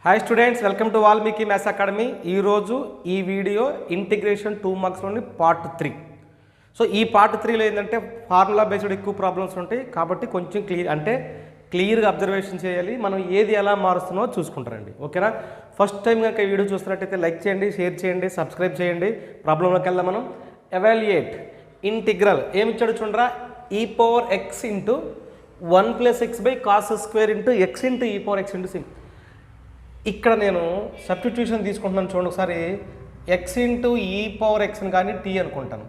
Hi students, welcome to Valmiki maths academy. ఈరోజు ఈ video integration 2 మార్క్స్లోని part 3. So ఈ part 3లో ఏంటంటే ఫార్ములా బేస్డ్ ఎక్కువ ప్రాబ్లమ్స్ ఉంటాయి కాబట్టి కొంచెం క్లియర్గా అబ్జర్వేషన్ చేయాలి. మనం ఏది ఎలా మారుస్తున్నామో చూసుకుంటారండి. ఓకేనా? ఫస్ట్ టైం కనుక ఈ వీడియో చూస్తున్నట్టయితే లైక్ చేయండి, షేర్ చేయండి, సబ్స్క్రైబ్ చేయండి. ప్రాబ్లంలోకి వెళ్దాం మనం. ఎవాల్యుయేట్ ఇంటిగ్రల్ ఏమి ఇచ్చాడు చూడరా, e power x into 1 + x by cos square into x into e power x into c. ఇక్కడ నేను సబ్స్టిట్యూషన్ తీసుకుంటున్నాను చూడండి ఒకసారి. x ఇంటూ ఈ పవర్ ఎక్స్ని కానీ టీ అనుకుంటాను,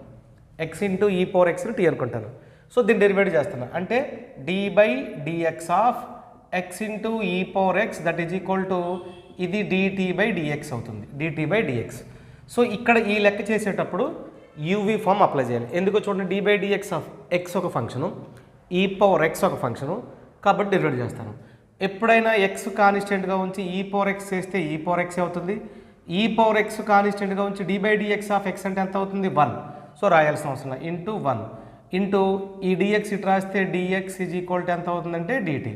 x ఇంటూ ఈ పవర్ ఎక్స్ని టీ అనుకుంటాను. సో దీన్ని డెరివేట్ చేస్తాను అంటే d by dx of x into e power x that is equal to ఇది dt బై డిఎక్స్ అవుతుంది, dt బై డిఎక్స్. సో ఇక్కడ ఈ లెక్క చేసేటప్పుడు యూవీ ఫామ్ అప్లై చేయాలి. ఎందుకో చూడండి, d by dx of x ఒక ఫంక్షను, ఈ పవర్ x ఒక ఫంక్షను కాబట్టి డెరివేట్ చేస్తాను. ఎప్పుడైనా x కాన్స్టెంట్గా ఉంచి ఈ పవర్ ఎక్స్ చేస్తే ఈ పవర్ ఎక్స్ అవుతుంది. ఈ పవర్ ఎక్స్ కాన్స్టెంట్గా ఉంచి d by dx of x అంటే ఎంత అవుతుంది? 1. సో రాయాల్సిన అవసరం లేదు, ఇంటూ 1 ఇంటూ ఈ dx ఇటు రాస్తే dx ఈజ్ ఈక్వల్ టు ఎంత అవుతుందంటే dt.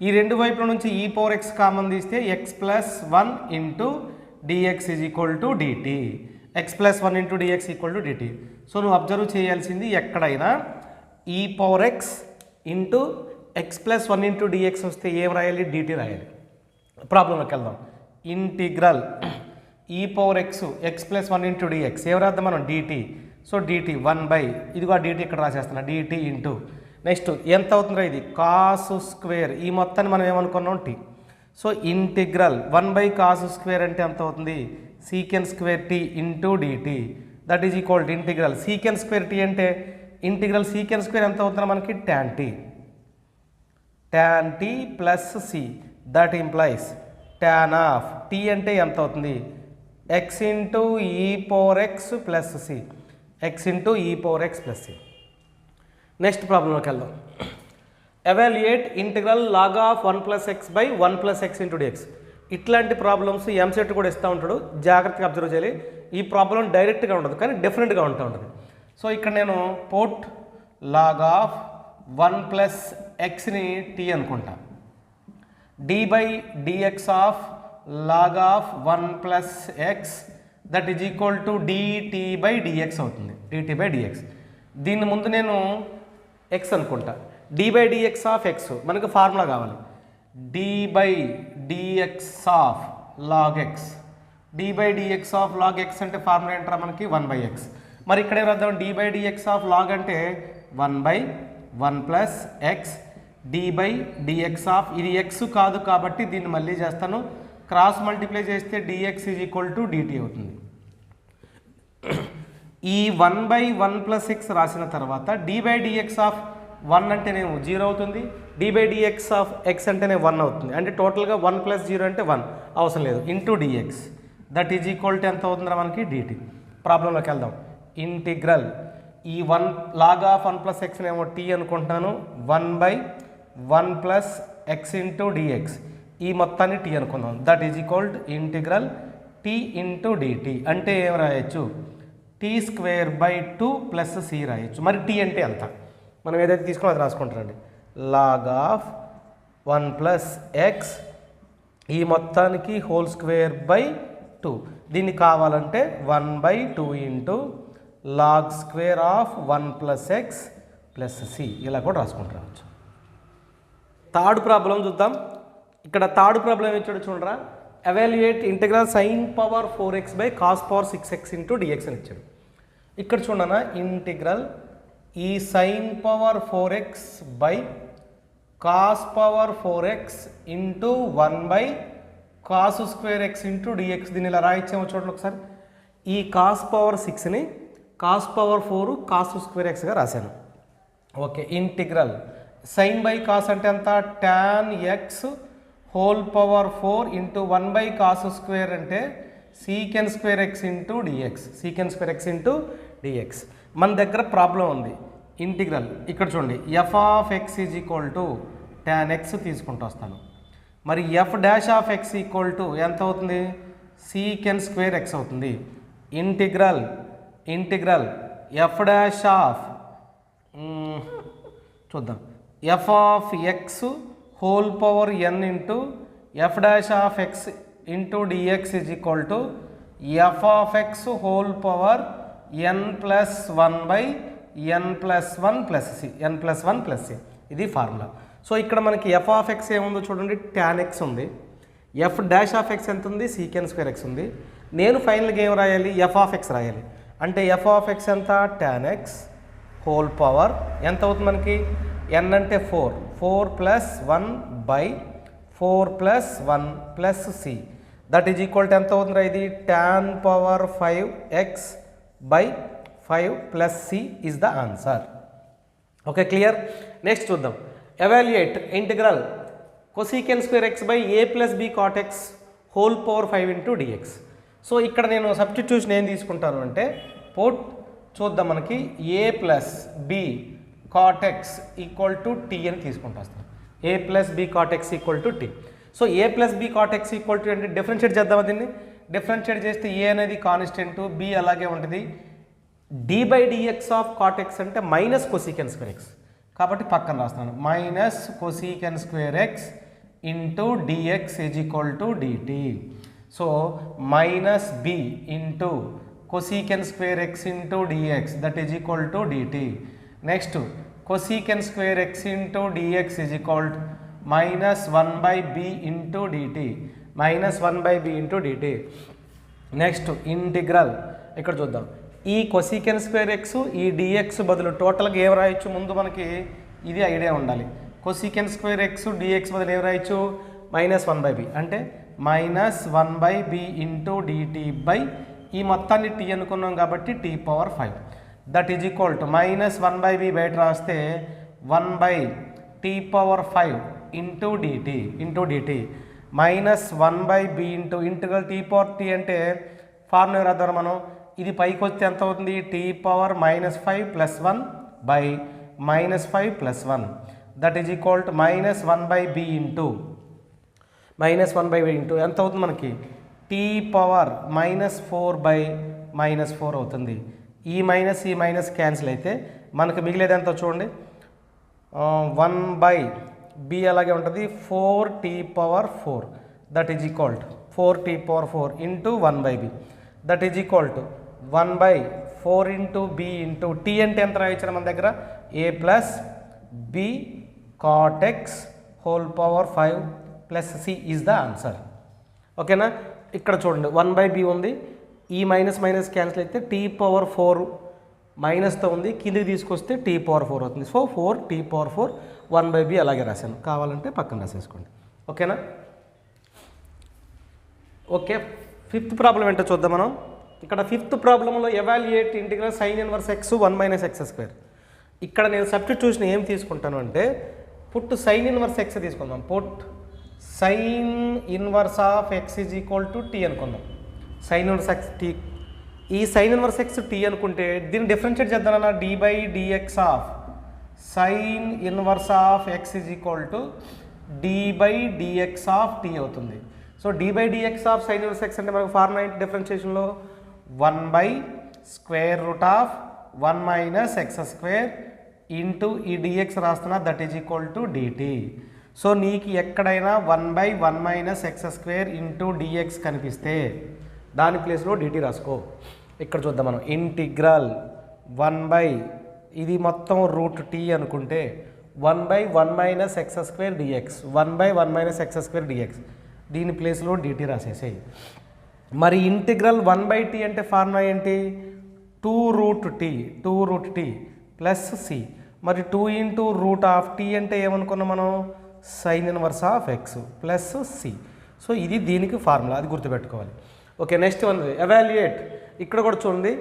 ఈ రెండు వైపుల నుంచి ఈ పవర్ ఎక్స్ కామన్ తీస్తే x plus 1 into dx is equal to dt. x plus 1 into dx equal to dt. So నువ్వు అబ్జర్వ్ చేయాల్సింది, ఎక్కడైనా e power x into x plus 1 into dx వస్తే ఏం రాయాలి? dt రాయాలి. ప్రాబ్లంలోకి వెళ్దాం. Integral e power x plus 1 into dx ఏం రాద్దాం మనం? dt. సో dt 1 బై ఇదిగో dt ఇక్కడ రాసేస్తున్నా, dt ఇంటూ నెక్స్ట్ ఎంత అవుతుందో ఇది కాస్ స్క్వేర్, ఈ మొత్తాన్ని మనం ఏమనుకున్నాం? T. So integral 1 by cos square అంటే ఎంత అవుతుంది? Secant square t into dt that is equal to integral secant square t అంటే ఇంటిగ్రల్ సీకెన్ స్క్వేర్ ఎంత అవుతుందో మనకి? tan t plus c that implies tan of t అంటే ఎంత అవుతుంది? x into e power x plus c, x into e power x plus c. Next ప్రాబ్లంలోకి వెళ్దాం. Evaluate integral log of 1 + x by 1 + x into dx. ఇట్లాంటి problems EAMCET కూడా ఇస్తూ ఉంటాడు, జాగ్రత్తగా అబ్జర్వ్ చేయాలి. ఈ ప్రాబ్లం డైరెక్ట్గా ఉండదు కానీ డిఫరెంట్గా ఉంటూ ఉంటుంది. సో ఇక్కడ నేను పోర్ట్ లాగ్ ఆఫ్ 1 + xని టీ అనుకుంటా, d by dx of log of 1 + x that is equal to dt by dx అవుతుంది, dt బై డిఎక్స్. దీని ముందు నేను x అనుకుంటా, d by dx of x మనకు ఫార్ములా కావాలి, d by dx of log x. d by dx of log x అంటే formula ఏంటరా మనకి? 1/x. మరి ఇక్కడ ఏం రాద్దాం? d by dx of log అంటే 1/1 + x d by dx of, ఇది x కాదు కాబట్టి దీన్ని మళ్ళీ చేస్తాను, క్రాస్ మల్టిప్లై చేస్తే dx is equal to dt అవుతుంది. ఈ 1/1 + x రాసిన తర్వాత d బై డిఎక్స్ ఆఫ్ 1 అంటేనేమో 0 అవుతుంది, d by dx of x అంటేనే 1 అవుతుంది. అంటే టోటల్గా 1 + 0 అంటే 1 అవసరం లేదు, into dx that is equal to ఎంత అవుతుందా మనకి? dt. ప్రాబ్లంలోకి వెళ్దాం. ఇంటిగ్రల్ ఈ 1 లాగ్ ఆఫ్ 1 + x ఏమో టీ అనుకుంటున్నాను, 1/1 + x ఇంటూ dx ఈ మొత్తాన్ని టీ అనుకుందాం, that is equal to integral t into dt అంటే ఏం రాయొచ్చు? t² 2 + c రాయొచ్చు. మరి టీ అంటే ఎంత? మనం ఏదైతే తీసుకున్నా అది రాసుకుంటారండి. లాగ్ ఆఫ్ 1 + x ఈ మొత్తానికి హోల్ స్క్వేర్ బై 2, దీన్ని కావాలంటే 1/2 into log square of 1 + x + c ఇలా కూడా రాసుకుంటారు. థర్డ్ ప్రాబ్లం చూద్దాం. ఇక్కడ థర్డ్ ప్రాబ్లం ఇచ్చాడు చూడరా, evaluate integral sin power 4x by cos power 6x into dx అని ఇచ్చాడు. ఇక్కడ చూడనా, ఇంటిగ్రల్ ఈ sin power 4x by cos power 4x into 1 by cos square x into dx దీన్ని ఇలా రాయించాము చూడండి ఒకసారి. ఈ కాస్ పవర్ 6ని కాస్ పవర్ 4 కాస్ స్క్వేర్ xగా రాశాను. Okay, integral sine by cos అంటే ఎంత? tan x whole power 4 into 1 by cos square అంటే సీకెన్ square x into dx, secant square x into dx. మన దగ్గర ప్రాబ్లం ఉంది, ఇంటిగ్రల్ ఇక్కడ చూడండి f of x is equal to tan x తీసుకుంటూ వస్తాను. మరి f dash of x equal to ఎంత అవుతుంది? సీకెన్ స్క్వేర్ x అవుతుంది. ఇంటిగ్రల్ f డాష్ ఆఫ్ చూద్దాం, f of x whole power n into f dash of x into dx is equal to f of x whole power n plus 1 by n plus 1 plus c n plus 1 plus c ఇది formula. So ఇక్కడ మనకి F of X ఏముందో చూడండి, tan x ఉంది, F dash of x ఎంత ఉంది, సీకెన్ square x ఉంది. నేను ఫైనల్గా ఏం రాయాలి, ఎఫ్ ఆఫ్ ఎక్స్ రాయాలి. అంటే ఎఫ్ ఆఫ్ ఎక్స్ ఎంత, tan x హోల్ పవర్ ఎంత అవుతుంది మనకి, n అంటే 4 plus 1 by 4 plus 1 plus c that is equal to ఎంత అవుతుందా, ఇది tan power 5x by 5 plus c is the answer. Okay, clear. Next చూద్దాం. Evaluate integral cosecant square x by a plus b cot x whole power 5 into dx. So ఇక్కడ నేను substitution ఏం తీసుకుంటాను అంటే పోట్ చూద్దాం, మనకి a plus b cot x equal to t అని తీసుకుంటూ వస్తాను. A plus b cot x equal to t. So a plus b cot x equal to అంటే డిఫరెన్షియేట్ చేద్దాం. దీన్ని డిఫరెన్షియేట్ చేస్తే ఏ అనేది కాన్స్టెంట్, బి అలాగే ఉంటుంది. D by dx of cot x అంటే మైనస్ కొసీకెన్ స్క్వేర్ ఎక్స్, కాబట్టి పక్కన రాస్తున్నాను minus cosecant square x into dx is equal to dt. So minus b into cosecant square x into dx that is equal to dt. Next cosecant square x into dx is equal to minus 1 by b into dt, minus 1 by b into dt. Next integral ఇక్కడ చూద్దాం. ఈ cosecant square x ఈ dx బదులు టోటల్గా ఏం రాయొచ్చు, ముందు మనకి ఇది ఐడియా ఉండాలి. cosecant square x dx బదులు ఏం రాయొచ్చు, మైనస్ 1 by b అంటే minus 1 by b into dt by ఈ మొత్తాన్ని టీ అనుకున్నాం కాబట్టి t power 5 that is equal to minus 1 by b బయట రాస్తే 1 by t power 5 into dt minus 1 by b into integral t power t అంటే formula రాద్దాం మనం. ఇది పైకి వస్తే ఎంత అవుతుంది, t power minus 5 plus 1 by minus 5 plus 1 that is equal to minus 1 by b into minus 1 by b into ఎంత అవుతుంది మనకి, t power minus 4 by minus 4 అవుతుంది. ఈ మైనస్ క్యాన్సిల్ అయితే మనకు మిగిలేది ఎంత చూడండి, 1 బై బి అలాగే ఉంటుంది 4 t power 4 that is equal to 4 t power 4 into 1 by b that is equal to 1 by 4 into b into t అంటే ఎంత రాయించారు మన దగ్గర, a plus b cot x whole power 5 plus c is the answer. ఓకేనా. ఇక్కడ చూడండి 1 by b ఉంది, ఈ మైనస్ క్యాన్సిల్ అయితే టీ పవర్ 4 మైనస్తో ఉంది, కిందికి తీసుకొస్తే టీ పవర్ 4 అవుతుంది. So 4 t power 4 1 by b అలాగే రాశాను, కావాలంటే పక్కన రాసేసుకోండి. ఓకేనా. ఓకే, ఫిఫ్త్ ప్రాబ్లం ఏంటో చూద్దాం మనం. ఇక్కడ ఫిఫ్త్ ప్రాబ్లంలో evaluate integral sine inverse x 1 minus x square. ఇక్కడ నేను సబ్స్టిట్యూషన్ ఏం తీసుకుంటాను అంటే పుట్ సైన్ ఇన్వర్స్ ఎక్స్ తీసుకుందాం. Put sine inverse of x is equal to t అనుకుందాం. సైన్ ఇన్వర్స్ ఎక్స్ టీ, ఈ సైన్ ఇన్వర్స్ ఎక్స్ టీ అనుకుంటే దీన్ని డిఫరెన్షియేట్ చేద్దామన్నా, d by dx of sine inverse of x is equal to d by dx of t అవుతుంది. So d by dx of sine inverse x అంటే మనకు formula ఏంటి డిఫరెన్షియేషన్లో, 1 by square root of 1 minus x square into ఈ dx రాస్తున్నా that is equal to dt. So నీకు ఎక్కడైనా 1 by 1 minus x square into dx కనిపిస్తే దాని ప్లేస్లో డిటి రాసుకో. ఇక్కడ చూద్దాం మనం, ఇంటిగ్రల్ 1 బై ఇది మొత్తం రూట్ టీ అనుకుంటే 1 by 1 minus x square dx, 1 by 1 minus x square dx, దీని ప్లేస్లో డిటి రాసేసాయి. మరి ఇంటిగ్రల్ 1 బై టీ అంటే ఫార్ములా ఏంటి, 2 రూట్ టీ ప్లస్ సి. మరి 2 ఇంటూ రూట్ ఆఫ్ టీ అంటే ఏమనుకున్నాం మనం, sine inverse of x plus c. So ఇది దీనికి ఫార్ములా, అది గుర్తుపెట్టుకోవాలి. Okay, next one evaluate. ఇక్కడ కూడా చూడండి,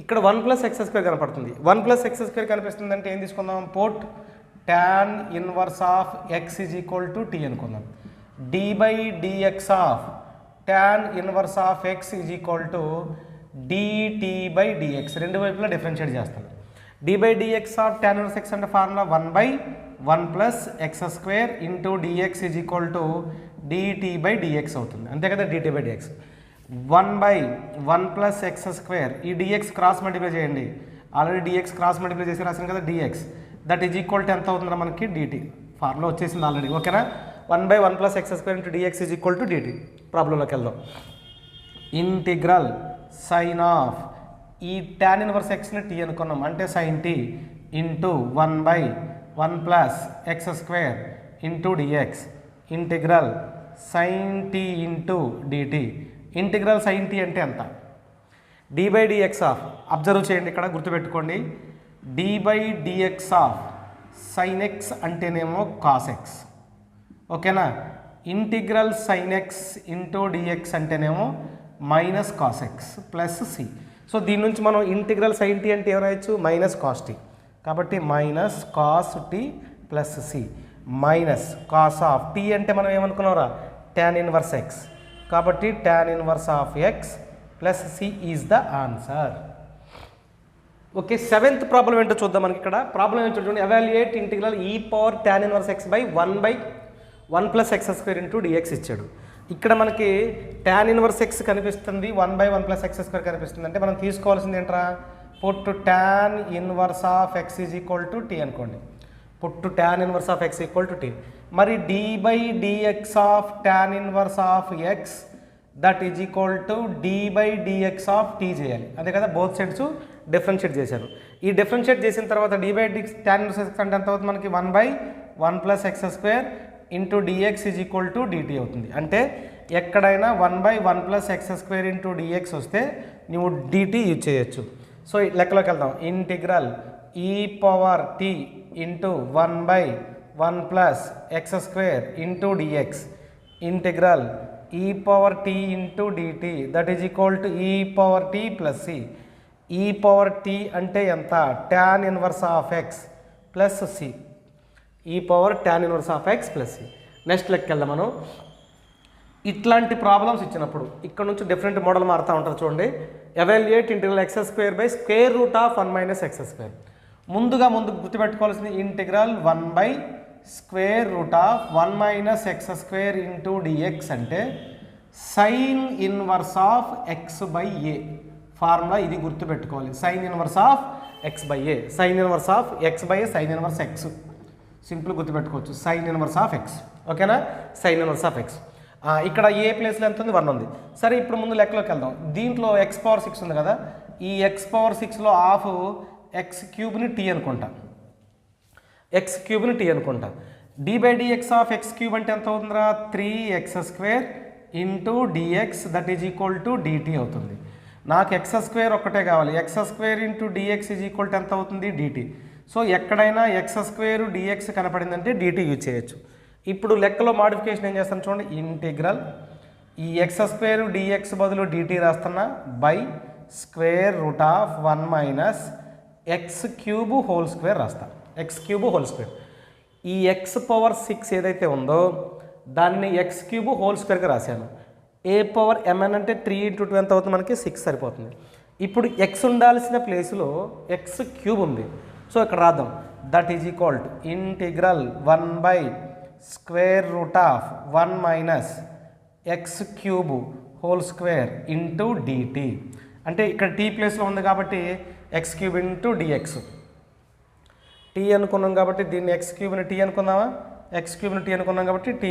ఇక్కడ 1 ప్లస్ ఎక్స్ స్క్వేర్ కనపడుతుంది. 1 ప్లస్ ఎక్స్ స్క్వేర్ కనిపిస్తుంది అంటే ఏం తీసుకుందాం, put tan inverse of x is equal to t అనుకుందాం. D by dx of tan inverse of x is equal to dt by dx, రెండు వైపులా డిఫరెన్షియేట్ చేస్తాను. D by dx of tan inverse x అంటే formula 1 by 1 plus x square into dx is equal to dt by dx అవుతుంది, అంతే కదా. Dt by dx 1 by 1 plus x square, ఈ dx cross multiply చేయండి, already dx cross multiply చేసి రాసాను కదా dx, that is equal to ఎంత అవుతుందా మనకి, డిటి. ఫార్ములా వచ్చేసింది ఆల్రెడీ. ఓకేనా. 1/1 plus x square into dx is equal to dt. ప్రాబ్లంలోకి వెళ్దాం. ఇంటిగ్రల్ సైన్ ఆఫ్ ఈ tan ఇన్వర్స్ ఎక్స్ని టీ అనుకున్నాం, అంటే sine t into 1/1 plus x square into dx integral sine t into dt. Integral sine t అంటే ఎంత? d/dx ఆఫ్, అబ్జర్వ్ చేయండి ఇక్కడ గుర్తుపెట్టుకోండి, d/dx ఆఫ్ సైన్ ఎక్స్ అంటేనేమో కాస్ ఎక్స్, ఓకేనా. Integral sine x into dx అంటేనేమో minus cos x plus c. So దీని నుంచి మనం ఇంటిగ్రల్ సైన్ టీ అంటే ఏం రాయొచ్చు? Minus cos t. కాబట్టి minus cos t plus c minus cos of t అంటే మనం ఏమనుకున్నారా? tan inverse x. కాబట్టి tan inverse of x plus c is the answer. Okay, 7th problem ఏంటో చూద్దాం. మనకి ఇక్కడ ప్రాబ్లం ఏంటో చూడండి. Evaluate integral e power tan inverse x by 1/1 plus x square into dx ఇచ్చాడు. ఇక్కడ మనకి tan ఇన్వర్స్ ఎక్స్ కనిపిస్తుంది, 1/1 ప్లస్ ఎక్స్ స్క్వేర్ కనిపిస్తుంది. అంటే మనం తీసుకోవాల్సింది ఏంట్రా? Put tan inverse of x is equal to t అనుకోండి. Put tan inverse of x equal to t. మరి d/dx of tan inverse of x that is equal to d/dx of t చేయాలి, అంతే కదా. బోత్ సైడ్స్ డిఫరెన్షియేట్ చేశాను. ఈ differentiate చేసిన తర్వాత d/dx tan inverse x అంటే ఎంత అవుతుంది మనకి? 1/1 plus x square into dx is equal to dt అవుతుంది. అంటే ఎక్కడైనా 1/1 plus x square into dx వస్తే నువ్వు డిటీ యూజ్ చేయొచ్చు. సో లెక్కలోకి వెళ్దాం. Integral e power t into 1/1 plus x square into dx integral e power t into dt that is equal to e power t plus c. E power t అంటే ఎంత? tan inverse of x plus c. E power tan inverse of x plus c. Next లెక్క వెళ్దాం మనం. ఇట్లాంటి problems ఇచ్చినప్పుడు ఇక్కడ నుంచి different model మారుతూ ఉంటారు చూడండి. Evaluate integral x square by square root of 1 minus x square. ముందు గుర్తుపెట్టుకోవాల్సింది integral 1/√1 minus x square into dx అంటే sine inverse of x by a. Formula ఇది గుర్తుపెట్టుకోవాలి. Sine inverse of x by a. Sine inverse of x by a sine inverse x. Simple గుర్తుపెట్టుకోవచ్చు, sine inverse of x, ఓకేనా. Sine inverse of x. ఇక్కడ a ప్లేస్లో ఎంత ఉంది? 1 ఉంది. సరే, ఇప్పుడు ముందు లెక్కలోకి వెళ్దాం. దీంట్లో ఎక్స్ పవర్ 6 ఉంది కదా, ఈ ఎక్స్ పవర్ 6లో హాఫ్ ఎక్స్ క్యూబ్ని టీ అనుకుంటా. ఎక్స్ క్యూబ్ని టీ అనుకుంటా. d/dx ఆఫ్ ఎక్స్ క్యూబ్ అంటే ఎంత అవుతుందిరా? 3x square into dx that is equal to dt అవుతుంది. నాకు ఎక్స్ స్క్వేర్ ఒక్కటే కావాలి. X square into dx is equal to ఎంత అవుతుంది? డిటీ. సో ఎక్కడైనా ఎక్స్ స్క్వేర్ డిఎక్స్ కనపడిందంటే డిటీ యూజ్ చేయొచ్చు. ఇప్పుడు లెక్కలో మాడిఫికేషన్ ఏం చేస్తాను చూడండి. ఇంటిగ్రల్ ఈ ఎక్స్ స్క్వేర్ డిఎక్స్ బదులు డిటీ రాస్తున్నా by square root of 1 minus x cube whole square రాస్తాను. X cube whole square. ఈ ఎక్స్ పవర్ 6 ఏదైతే ఉందో దాన్ని ఎక్స్ క్యూబ్ హోల్ స్క్వేర్గా రాశాను. ఏ పవర్ mn అంటే 3 × 2 ఎంత అవుతుంది మనకి? 6 సరిపోతుంది. ఇప్పుడు ఎక్స్ ఉండాల్సిన ప్లేస్లో ఎక్స్ క్యూబ్ ఉంది. సో ఇక్కడ రాద్దాం. That is equal to integral 1/√1 minus x cube whole square into dt. అంటే ఇక్కడ టీ ప్లేస్లో ఉంది కాబట్టి x cube into dx. T అనుకున్నాం కాబట్టి దీన్ని ఎక్స్ క్యూబ్ని టీ అనుకుందామా? ఎక్స్ క్యూబ్ని టీ అనుకున్నాం కాబట్టి టీ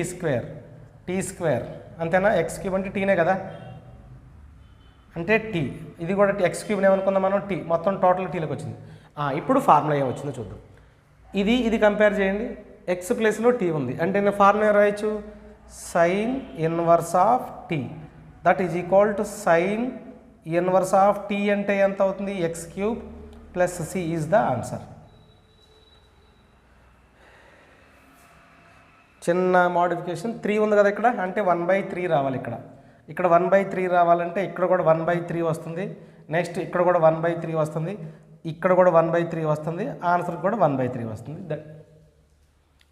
స్క్వేర్ అంతేనా? ఎక్స్ క్యూబ్ అంటే టీనే కదా, అంటే టీ. ఇది కూడా ఎక్స్ క్యూబ్ని ఏమనుకుందాం మనం? టీ. మొత్తం టోటల్ టీలోకి వచ్చింది. ఇప్పుడు ఫార్ములా ఏమొచ్చిందో చూద్దాం. ఇది కంపేర్ చేయండి. ఎక్స్ ప్లేస్లో టీ ఉంది అంటే నేను ఫార్ములా రాయొచ్చు sine inverse of t that is equal to sine inverse of t అంటే ఎంత అవుతుంది? X cube plus c is the answer. చిన్న మోడిఫికేషన్ 3 ఉంది కదా ఇక్కడ, అంటే 1/3 రావాలి. ఇక్కడ 1/3 రావాలంటే ఇక్కడ కూడా 1/3 వస్తుంది. నెక్స్ట్ ఇక్కడ కూడా 1/3 వస్తుంది. ఇక్కడ కూడా 1/3 వస్తుంది. ఆన్సర్ కూడా 1/3 వస్తుంది.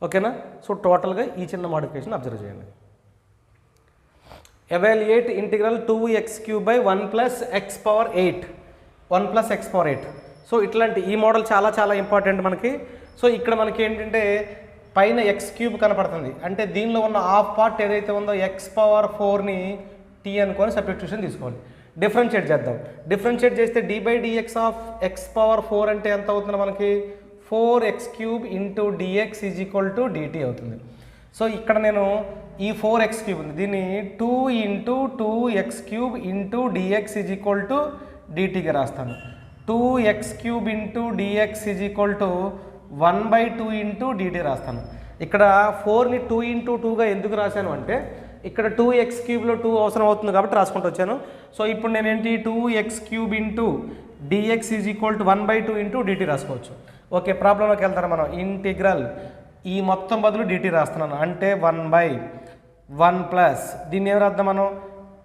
ఓకేనా? సో టోటల్గా ఈ చిన్న మోడిఫికేషన్ అబ్జర్వ్ చేయండి. Evaluate integral 2x³ by 1 plus X power 8. 1 plus X power 8. So ఇట్లాంటి ఈ మోడల్ చాలా ఇంపార్టెంట్ మనకి. సో ఇక్కడ మనకి ఏంటంటే పైన ఎక్స్ క్యూబ్ కనపడుతుంది, అంటే దీనిలో ఉన్న హాఫ్ పార్ట్ ఏదైతే ఉందో ఎక్స్ పవర్ 4ని టీ అనుకొని సబ్స్టిట్యూషన్ తీసుకోవాలి. డిఫరెన్షియేట్ చేద్దాం. డిఫరెన్షియేట్ చేస్తే d/dx ఆఫ్ ఎక్స్ పవర్ 4 అంటే ఎంత అవుతుంది మనకి? 4x³ into dx is equal to dt అవుతుంది. సో ఇక్కడ నేను ఈ 4x³ ఉంది, దీన్ని 2 × 2x³ × dx = dtగా రాస్తాను. 2x³ × dx = 1/2 × dt రాస్తాను. ఇక్కడ 4ని 2 × 2గా ఎందుకు రాశాను అంటే ఇక్కడ 2x³ లో 2 అవసరం అవుతుంది కాబట్టి రాసుకుంటూ వచ్చాను. సో ఇప్పుడు నేను ఏంటి 2x³ × dx = 1/2 × dt రాసుకోవచ్చు. ఓకే, ప్రాబ్లంలోకి వెళ్తారా మనం. ఇంటిగ్రల్ ఈ మొత్తం బదులు dt రాస్తున్నాను అంటే 1/1 ప్లస్ దీన్ని ఏం రాద్దాం మనం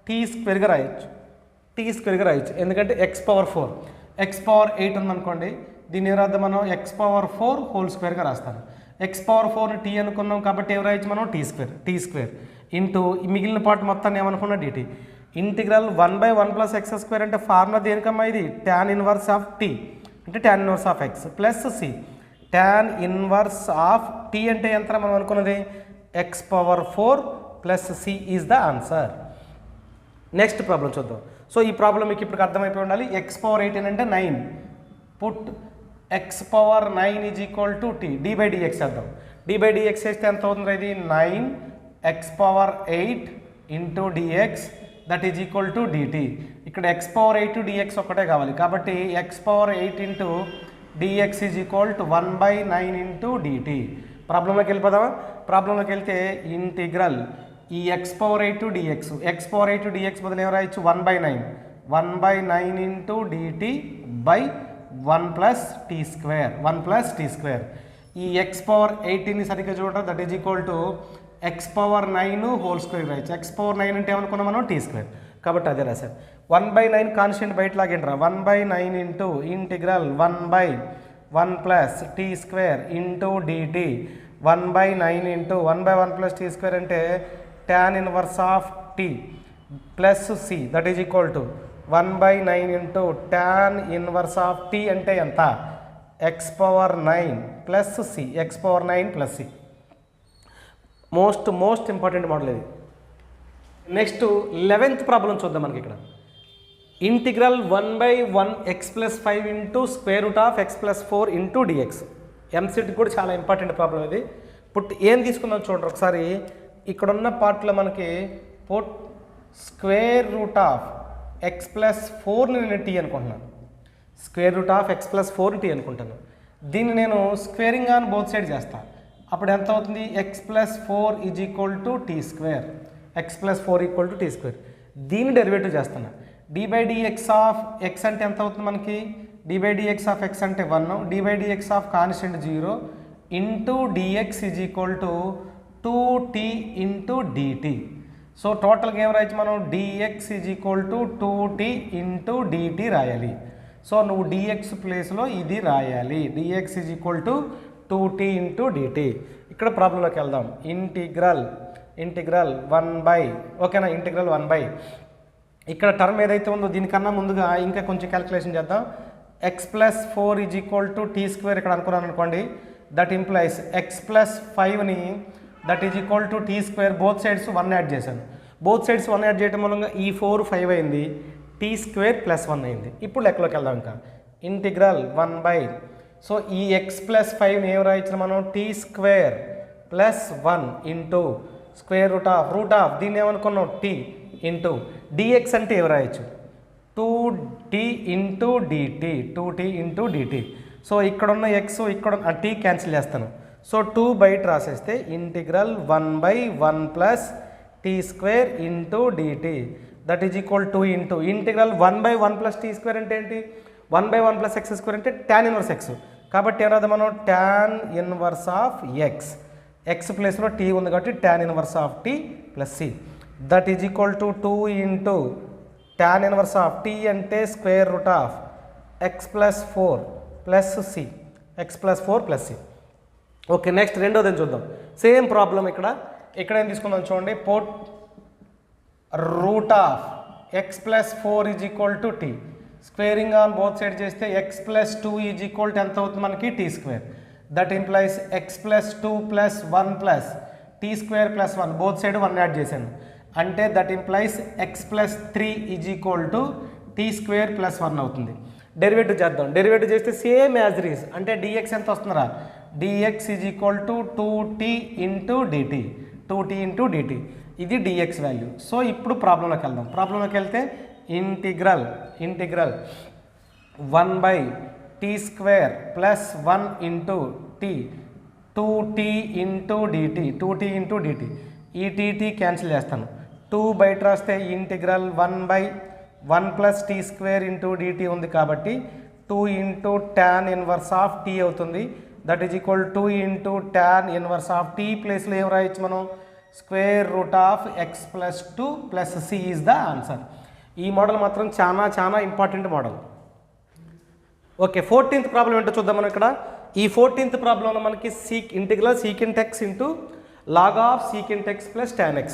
t² రాయొచ్చు. t² రాయొచ్చు ఎందుకంటే x⁴ x⁴8 ఉందనుకోండి, దీన్ని ఏం రాద్దాం మనం x⁴² రాస్తాను. x⁴ని t అనుకున్నాం కాబట్టి ఏం రాయొచ్చు మనం t² ఇంటూ మిగిలిన పార్ట్ మొత్తాన్ని ఏమనుకున్నా dt. ఇంటిగ్రల్ 1/1 ప్లస్ x² అంటే ఫార్ములా దేనికమ్మా ఇది tan 1/t అంటే tan 1/x plus c tan 1/t అంటే ఎంత మనం అనుకున్నది x⁴ plus c is the answer. Next problem చూద్దాం. సో ఈ ప్రాబ్లం మీకు ఇప్పుడు అర్థమైపోయి ఉండాలి. x⁴18 అంటే 9, పుట్ x⁴9 = t d/dx చేద్దాం. d/dx చేస్తే ఎంత అవుతుంది ఇది 9x⁴8 × dx that is equal to dt. ఇక్కడ x⁴8 dx ఒకటే కావాలి కాబట్టి x⁴8 × dx = 1/9 × dt. ప్రాబ్లంలోకి వెళ్ళిపోదామా. ప్రాబ్లంలోకి వెళ్తే ఇంటిగ్రల్ ఈ x⁴8 dx బదులు ఏం రాయొచ్చు 1/9 × dt బై 1 + t². ఈ x⁴18ని సరిగ్గా చూడటం that is equal to x⁴9² రాయొచ్చు. x⁴9 అంటే ఏమనుకున్నాం మనం t² కాబట్టి అదే రాశారు. 1/9 కాన్స్టెంట్ బయట లాగండి రా. 1/9 × ఇంటిగ్రల్ 1/1 + t² × dt 1/9 × 1/1 + t² అంటే tan 1/t plus c that is equal to 1/9 × tan 1/t అంటే ఎంత x⁴9 plus c x⁴9 plus c. Most important model ఇది. నెక్స్ట్ 11th ప్రాబ్లం చూద్దాం. మనకి ఇక్కడ integral 1/1 x + 5 × √x + 4 × dx. EAMCET కూడా చాలా ఇంపార్టెంట్ ప్రాబ్లం ఇది. పుట్ ఏం తీసుకుందాం చూడండి ఒకసారి. ఇక్కడున్న పార్ట్లో మనకి పుట్ √x + 4ని నేను t అనుకుంటున్నాను. √x + 4 t అనుకుంటాను. దీన్ని నేను స్క్వేరింగ్ ఆన్ బోత్ సైడ్ చేస్తాను. అప్పుడు ఎంత అవుతుంది x + 4 = t². x + 4 = t². దీన్ని డెరివేటివ్ చేస్తున్నా. d/dx ఆఫ్ x అంటే ఎంత అవుతుంది మనకి d/dx ఆఫ్ x అంటే 1, d/dx of constant 0 × dx = 2t × dt. So టోటల్గా ఏం రాయొచ్చు మనం dx = 2t × dt రాయాలి. సో నువ్వు dx ప్లేస్లో ఇది రాయాలి. dx = 2t × dt. ఇక్కడ ప్రాబ్లంలోకి వెళ్దాం. ఇంటిగ్రల్ 1/, ఓకేనా, ఇంటిగ్రల్ 1/, ఇక్కడ టర్మ్ ఏదైతే ఉందో దీనికన్నా ముందుగా ఇంకా కొంచెం క్యాలిక్యులేషన్ చేద్దాం. x + 4 = t² ఇక్కడ అనుకున్నాను అనుకోండి. దట్ ఇంప్లైస్ x + 5ని that is equal to t². Both sides 1 add చేశాను. బోత్ సైడ్స్ 1 యాడ్ చేయడం మూలంగా ఈ 4 5 అయింది, t² + 1 అయింది. ఇప్పుడు లెక్కలోకి వెళ్దాం. ఇంకా ఇంటిగ్రల్ 1/, సో ఈ x + 5ని ఏం రాయించిన మనం t² + 1 ఇంటూ √, దీన్ని ఏమనుకున్నాం t ఇంటూ dx అంటే ఏం రాయొచ్చు 2t × dt 2t × dt. So ఇక్కడున్న x ఇక్కడ t క్యాన్సిల్ చేస్తాను. సో 2 బయట రాసేస్తే integral 1/1 + t² × dt that is equal to into integral 1/1 + t² అంటే ఏంటి 1/1 + x² అంటే tan 1x. కాబట్టి ఏం రాద్దాం మనం tan 1/x. x ప్లేస్లో t ఉంది కాబట్టి tan 1/t + c that is equal to 2 × tan 1t అంటే √x + 4 + c x + 4 + c. Okay, next రెండోది చూద్దాం. సేమ్ ప్రాబ్లం ఇక్కడ ఏం తీసుకుందాం చూడండి. Put √x + 4 = t. Squaring on both side చేస్తే x + 2 = ఎంత అవుతుంది మనకి t². That implies x + 2 + 1 + t² + 1 both side 1 add చేశాను అంటే దట్ ఇంప్లైస్ x + 3 = t² + 1 అవుతుంది. డెరివేటివ్ చేద్దాం. డెరివేటివ్ చేస్తే సేమ్ యాజ్ ఇట్ ఈస్, అంటే డిఎక్స్ ఎంత వస్తుందిరా, dx is equal to 2t into dt, 2t into dt, ఇది డిఎక్స్ వాల్యూ. సో ఇప్పుడు ప్రాబ్లంలోకి వెళ్దాం. ప్రాబ్లంలోకి వెళ్తే integral 1/t² plus 1 into t, 2t into dt, 2t into dt, ఈ టీటీ క్యాన్సిల్ చేస్తాను. 2 బయట రాస్తే integral 1/1 plus t² into DT ఉంది కాబట్టి 2 into tan inverse of t అవుతుంది. That is equal 2 into tan inverse of t ప్లేస్లో ఏం రాయొచ్చు మనం, √(x + 2 + c is the answer. ఈ మోడల్ మాత్రం చాలా important model. Okay, 14th problem ఏంటో చూద్దాం మనం ఇక్కడ. ఈ 14th ప్రాబ్లంలో మనకి integral secant x into log of secant x plus tan x,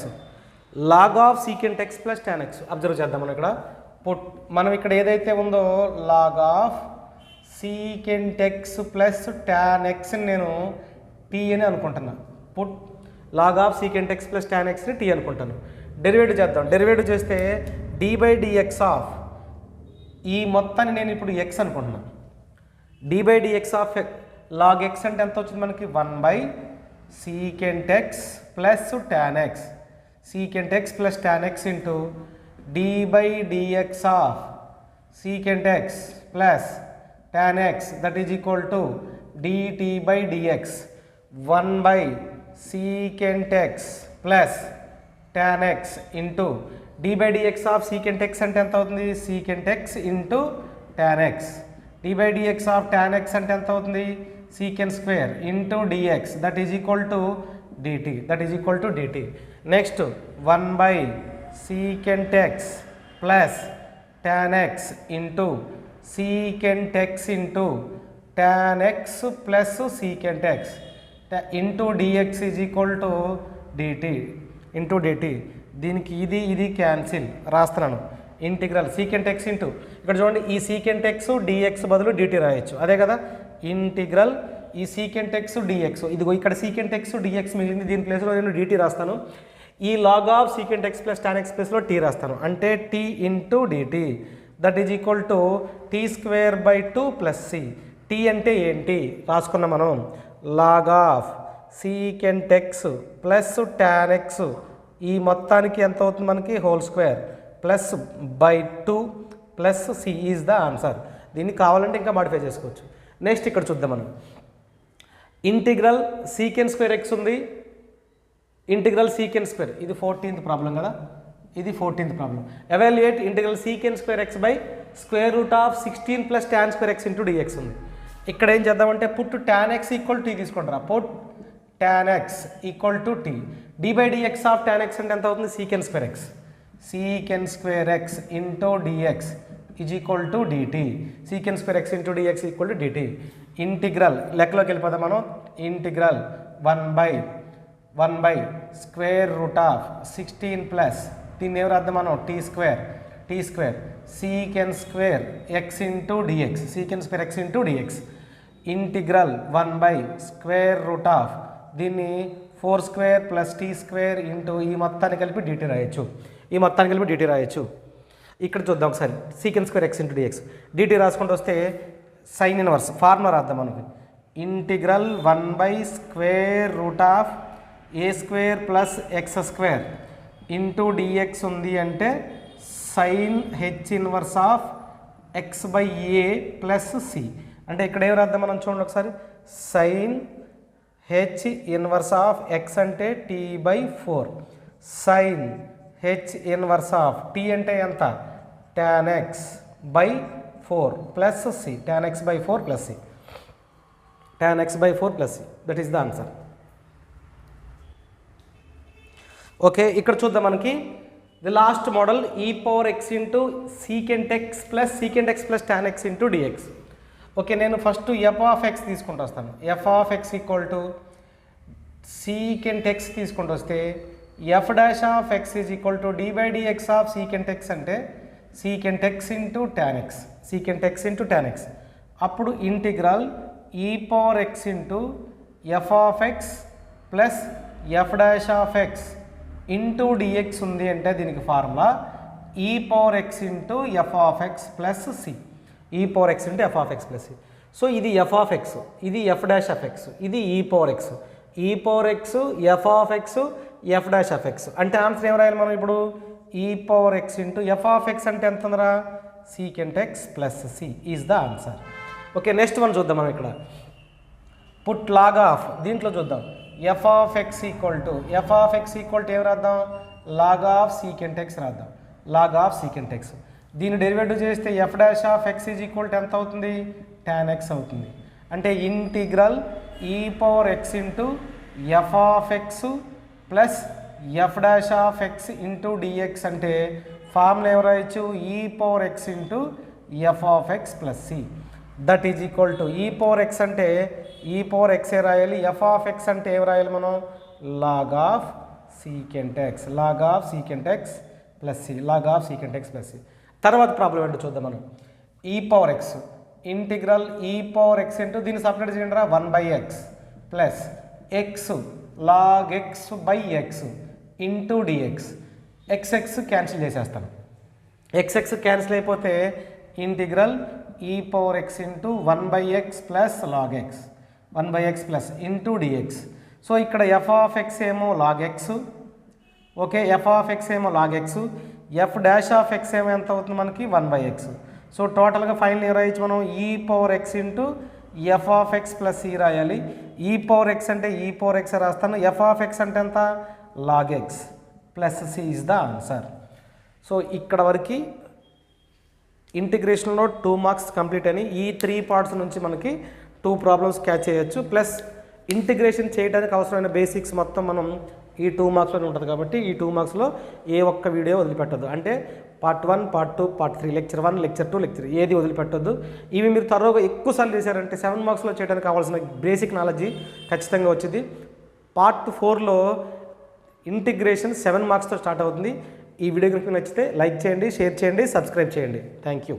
log of secant x plus tan x observe చేద్దాం మనం ఇక్కడ. మనం ఇక్కడ ఏదైతే ఉందో log of secant x plus tan x నేను టీ అని అనుకుంటున్నా. Log of secant x plus tan x ని టీ అనుకుంటాను. డెరివేటివ్ చేద్దాం. డెరివేటివ్ చేస్తే d/dx ఆఫ్ ఈ మొత్తాన్ని నేను ఇప్పుడు x అనుకుంటున్నాను. d/dx ఆఫ్ లాగ్ x అంటే ఎంత వచ్చింది మనకి, 1/సీకెంట్ X plus tan x, secant x plus tan x into d/dx of secant x plus tan x that is equal to dt/dx 1/సీకెంట్ X plus tan x into d/dx of secant x అంటే ఎంత అవుతుంది, secant x into tan x, d/dx of tan x అంటే ఎంత అవుతుంది, secant square into dx that is equal to dt, that is equal to dt. Next 1/సీకెంట్ X plus tan x into secant x into tan x plus secant x into dx is equal to dt into dt. దీనికి ఇది cancel రాస్తున్నాను. Integral secant x into, ఇక్కడ చూడండి ఈ secant X dx బదులు DT రాయొచ్చు, అదే కదా. ఇంటిగ్రల్ ఈ సీకెంట్ ఎక్స్ డిఎక్స్, ఇదిగో ఇక్కడ సీకెంట్ ఎక్స్ డిఎక్స్ మిగిలింది, దీని ప్లేస్లో నేను డిటి రాస్తాను. ఈ log of secant x plus tan x ప్లేస్లో టీ రాస్తాను, అంటే t into dt that is equal to t²/2 + c. T అంటే ఏంటి రాసుకున్నాం మనం, log of secant x plus tan x ఈ మొత్తానికి ఎంత అవుతుంది మనకి, whole square plus /2 plus c is the answer. దీన్ని కావాలంటే ఇంకా మాడిఫై చేసుకోవచ్చు. నెక్స్ట్ ఇక్కడ చూద్దాం మనం. ఇంటిగ్రల్ సీకెంట్ స్క్వేర్ ఎక్స్ ఉంది, ఇంటిగ్రల్ సీకెంట్ స్క్వేర్, ఇది 14th ప్రాబ్లం కదా, ఇది 14th problem. Evaluate integral secant square x by √16 + tan² x into dx ఉంది. ఇక్కడ ఏం చేద్దామంటే put tan x equal t తీసుకుంటారా, put tan x equal to t, d/dx of tan x అంటే ఎంత అవుతుంది, secant square x, secant square x into dx is equal to dt, secant square x into dx equal to dt. Integral లెక్కలోకి వెళ్ళిపోదాం మనం. Integral 1/(16 plus దీన్ని ఎవరు అర్థం మనం, t² secant square x into dx, secant square x into dx. Integral 1/√, దీన్ని 4² + t² into ఈ మొత్తాన్ని కలిపి dt రాయొచ్చు, ఈ మొత్తాన్ని కలిపి dt రాయొచ్చు. ఇక్కడ చూద్దాం ఒకసారి, secant square x into dx dt రాసుకుంటూ వస్తే సైన్ ఇన్వర్స్ ఫార్ములా రాద్దాం మనకి. Integral 1/√(a² + x² into dx ఉంది అంటే sine h inverse of x/a plus c, అంటే ఇక్కడ ఏం రాద్దాం మనం చూడండి ఒకసారి, sine h inverse of x అంటే t/4, sine h inverse of t అంటే ఎంత, tan x/4 plus c, tan x/4 plus c, tan x/4 plus c, that is the answer. Okay, ఇక్కడ చూద్దాం మనకి the last model e⁻x into secant x plus secant x plus tan x into dx. Okay, నేను first f(x) తీసుకుంటూ వస్తాను. f(x) equal to secant X తీసుకుంటూ వస్తే f'(x) is equal to d/dx of secant x అంటే secant x into tan x, secant x into tan x. అప్పుడు integral e⁻x into f(x) plus f'(x) into dx ఉంది అంటే దీనికి formula e⁻x into f(x) plus c. E power x into f of x plus c. So ఇది f of x, ఇది f dash of x, ఇది e power x, e power x, f of x, f dash of x. అంటే answer ఏం రాయాలి మనం ఇప్పుడు? E power x into f of x అంటే ఎంత ఉందిరా? Secant x plus c is the answer. Okay, next one చూద్దాం మనం ఇక్కడ. పుట్ లాగ్ ఆఫ్, దీంట్లో చూద్దాం. F of x equal to ఏం రాద్దాం? లాగ్ ఆఫ్ సీకెంట్ ఎక్స్ రాద్దాం. Log of secant x. దీన్ని డెరివేటివ్ చేస్తే f dash of x is equal to ఎంత అవుతుంది? tan ఎక్స్ అవుతుంది. అంటే integral e power x into f of x plus f dash of x into dx అంటే formula ఏం రాయొచ్చు? E power x into f of x plus c. That is equal to e power x అంటే e power x రాయాలి, F of x అంటే ఏం రాయాలి మనం? Log of secant x, log of secant x plus c, log of secant x plus c. తర్వాత problem ఏంటో చూద్దాం మనం. E power x integral e power x into దీన్ని సపరేట్ చేయండి రా, 1/x plus x log x by x into dx. X cancel చేసేస్తాను. X cancel అయిపోతే integral e power x into 1/x plus log x, 1/x plus into dx. So ఇక్కడ f of x ఏమో log x, okay, f of x ఏమో log x, f dash of x ఏమో ఎంత అవుతుంది మనకి? 1/x. So టోటల్గా final ఏం రాయొచ్చు మనం? E power x into f of x plus c రాయాలి. ఈ పవర్ ఎక్స్ అంటే ఈ పవర్ ఎక్స్ రాస్తాను, ఎఫ్ ఆఫ్ ఎక్స్ అంటే ఎంత? Log x plus c is the answer. So ఇక్కడ వరకు ఇంటిగ్రేషన్లో 2 మార్క్స్ కంప్లీట్ అని ఈ 3 పార్ట్స్ నుంచి మనకి 2 ప్రాబ్లమ్స్ క్యాచ్ చేయొచ్చు. ప్లస్ ఇంటిగ్రేషన్ చేయడానికి అవసరమైన బేసిక్స్ మొత్తం మనం ఈ 2 మార్క్స్లోనే ఉంటుంది కాబట్టి ఈ 2 మార్క్స్లో ఏ ఒక్క వీడియో వదిలిపెట్టద్దు. అంటే part 1, part 2, part 3, lecture 1, lecture 2, lecture ఏది వదిలిపెట్టద్దు. ఇవి మీరు త్వరగా ఎక్కువసార్లు చేశారంటే 7 మార్క్స్లో చేయడానికి కావాల్సిన బేసిక్ నాలెడ్జ్ ఖచ్చితంగా వచ్చింది. పార్ట్ 4లో ఇంటిగ్రేషన్ 7 మార్క్స్తో స్టార్ట్ అవుతుంది. ఈ వీడియో కనుక నచ్చితే లైక్ చేయండి, షేర్ చేయండి, సబ్స్క్రైబ్ చేయండి. Thank you.